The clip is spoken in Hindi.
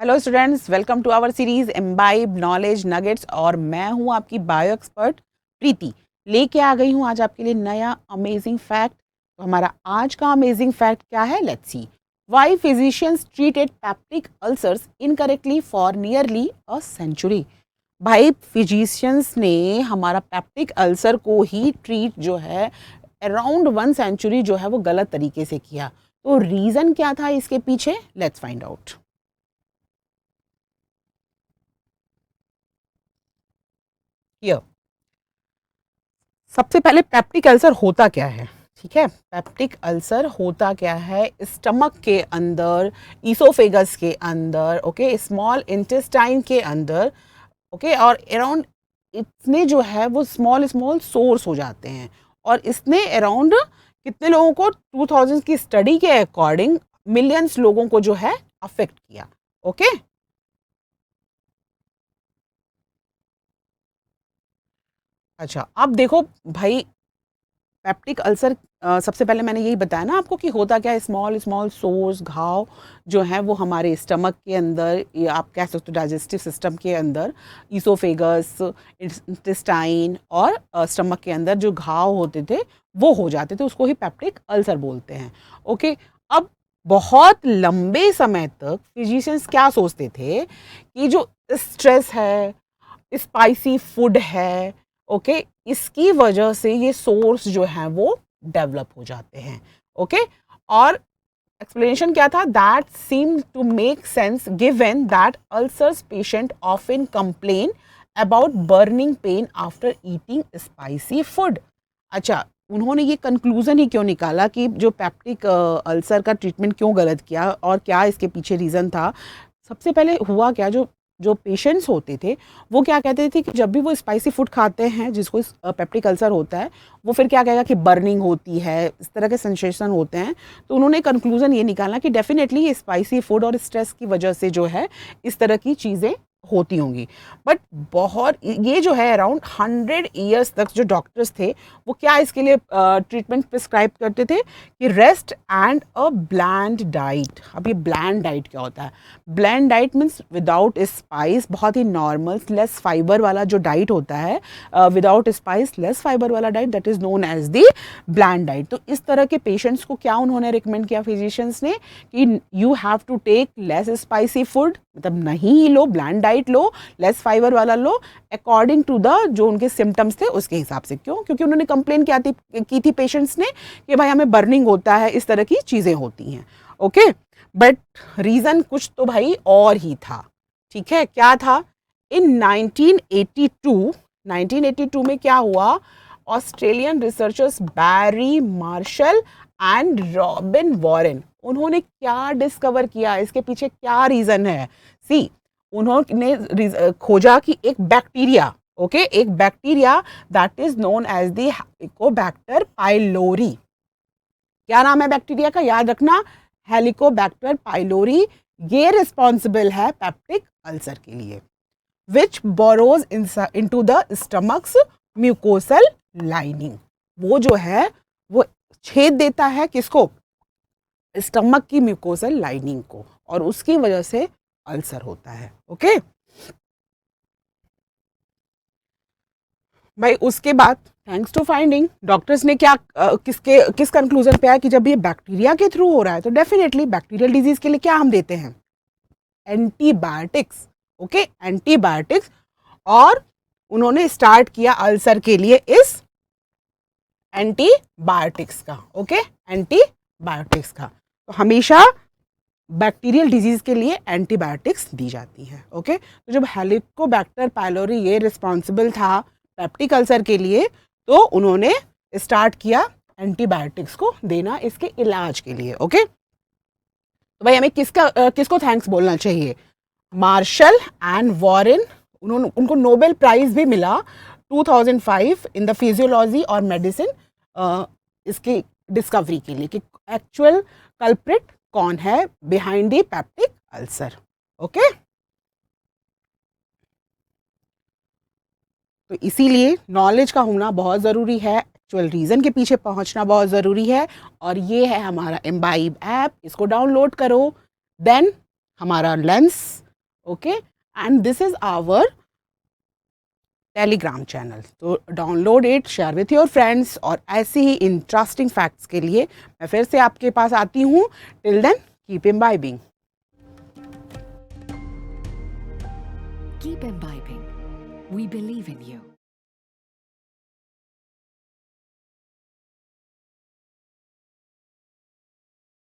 Hello students, welcome to our series imbibe knowledge nuggets. और मैं हूं आपकी बायो एक्सपर्ट प्रीति। लेके आ गई हूं आज आपके लिए नया अमेजिंग फैक्ट। तो हमारा आज का अमेजिंग फैक्ट क्या है? Let's see. Why physicians treated peptic ulcers incorrectly for nearly a century. भाई, फिजिशियंस ने हमारा पेप्टिक अल्सर को ही ट्रीट जो है अराउंड 1 सेंचुरी जो है वो गलत तरीके से किया। तो रीज़न क्या था इसके पीछे? Let's find out. हियर, सबसे पहले पेप्टिक अल्सर होता क्या है? ठीक है, पेप्टिक अल्सर होता क्या है? स्टमक के अंदर, ईसोफेगस के अंदर, ओके, स्मॉल इंटेस्टाइन के अंदर, ओके, और अराउंड इतने जो है वो स्मॉल स्मॉल सोर्स हो जाते हैं। और इसने अराउंड कितने लोगों को 2000 की स्टडी के अकॉर्डिंग मिलियंस लोगों को जो है अफेक्ट किया। ओके, अच्छा, अब देखो भाई, पेप्टिक अल्सर सबसे पहले मैंने यही बताया ना आपको कि होता क्या है। स्मॉल स्मॉल सोर्स, घाव जो हैं वो हमारे स्टमक के अंदर, या आप कह सकते हो डाइजेस्टिव सिस्टम के अंदर, ईसोफेगस, इंटेस्टाइन और स्टमक के अंदर जो घाव होते थे वो हो जाते थे, उसको ही पेप्टिक अल्सर बोलते हैं। ओके, अब बहुत लंबे समय तक फिजिशियंस क्या सोचते थे कि जो स्ट्रेस है, स्पाइसी फूड है, ओके, इसकी वजह से ये सोर्स जो है वो डेवलप हो जाते हैं। ओके, और एक्सप्लेनेशन क्या था? That seem to make sense given that ulcers patient often complain about burning pain after eating spicy food. अच्छा, उन्होंने ये कंक्लूजन ही क्यों निकाला कि जो पेप्टिक अल्सर का ट्रीटमेंट क्यों गलत किया और क्या इसके पीछे रीज़न था? सबसे पहले हुआ क्या, जो जो पेशेंट्स होते थे वो क्या कहते थे कि जब भी वो स्पाइसी फूड खाते हैं जिसको पेप्टिक अल्सर होता है, वो फिर क्या कहेगा कि बर्निंग होती है, इस तरह के सेंसेशन होते हैं। तो उन्होंने कंक्लूजन ये निकाला कि डेफिनेटली ये स्पाइसी फूड और स्ट्रेस की वजह से जो है इस तरह की चीज़ें होती होंगी। बट बहुत ये जो है अराउंड 100 ईयर्स तक जो डॉक्टर्स थे वो क्या इसके लिए ट्रीटमेंट प्रिस्क्राइब करते थे कि rest and a bland diet. अब ये ब्लैंड डाइट क्या होता है? Bland diet means without spice, बहुत ही नॉर्मल लेस फाइबर वाला जो डाइट होता है, विदाउट स्पाइस लेस फाइबर वाला diet, that is known as the bland diet. तो इस तरह के पेशेंट्स को क्या उन्होंने रिकमेंड किया फिजिशियंस ने कि you have to take less spicy food, मतलब नहीं ही लो, ब्लैंड डाइट लो, लेस फाइबर वाला लो, अकॉर्डिंग टू द जो उनके सिम्टम्स थे उसके हिसाब से। क्यों? क्योंकि उन्होंने कंप्लेन की थी पेशेंट्स ने कि भाई हमें बर्निंग होता है, इस तरह की चीज़ें होती हैं। ओके, बट रीज़न कुछ तो भाई और ही था। ठीक है, क्या था? इन 1982 में क्या हुआ? Australian researchers Barry Marshall and Robin Warren, उन्होंने क्या डिस्कवर किया? इसके पीछे क्या रीज़न है? सी, उन्होंने खोजा कि एक बैक्टीरिया, ओके, एक bacteria that is known as the Helicobacter pylori. क्या नाम है बैक्टीरिया का? याद रखना, हेलिकोबैक्टर पाइलोरी। ये रिस्पॉन्सिबल है पेप्टिक अल्सर के लिए, which burrows into the stomach's mucosal lining. वो जो है वो छेद देता है किसको? स्टमक की म्यूकोसल लाइनिंग को, और उसकी वजह से अल्सर होता है। ओके भाई, उसके बाद थैंक्स टू फाइंडिंग डॉक्टर्स ने क्या किस कंक्लूजन पे आया कि जब ये बैक्टीरिया के थ्रू हो रहा है तो डेफिनेटली बैक्टीरियल डिजीज के लिए क्या हम देते हैं? एंटीबायोटिक्स। Okay, antibiotics. और उन्होंने स्टार्ट किया अल्सर के लिए इस एंटीबायोटिक्स का। ओके, एंटीबायोटिक्स का। तो हमेशा बैक्टीरियल डिजीज के लिए एंटीबायोटिक्स दी जाती है। ओके, तो जब हेलिकोबैक्टर पाइलोरी ये रिस्पॉन्सिबल था पेप्टिक अल्सर के लिए, तो उन्होंने स्टार्ट किया एंटीबायोटिक्स को देना इसके इलाज के लिए। ओके, तो भाई हमें किसको थैंक्स बोलना चाहिए? Martial and Warren. उन्होंने, उनको नोबेल प्राइज भी मिला 2005 इन द फिजियोलॉजी और मेडिसिन, इसकी डिस्कवरी के लिए कि एक्चुअल कल्प्रिट कौन है behind the peptic ulcer. Okay, तो इसीलिए नॉलेज का होना बहुत ज़रूरी है, एक्चुअल रीज़न के पीछे पहुंचना बहुत ज़रूरी है। और ये है हमारा इम्बाइब ऐप, इसको डाउनलोड करो। देन हमारा lens okay, and this is our Telegram channel. तो download it, share with your friends, और ऐसे ही इंटरेस्टिंग फैक्ट्स के लिए मैं फिर से आपके पास आती हूँ। Till then keep imbibing. Keep imbibing. We believe in you.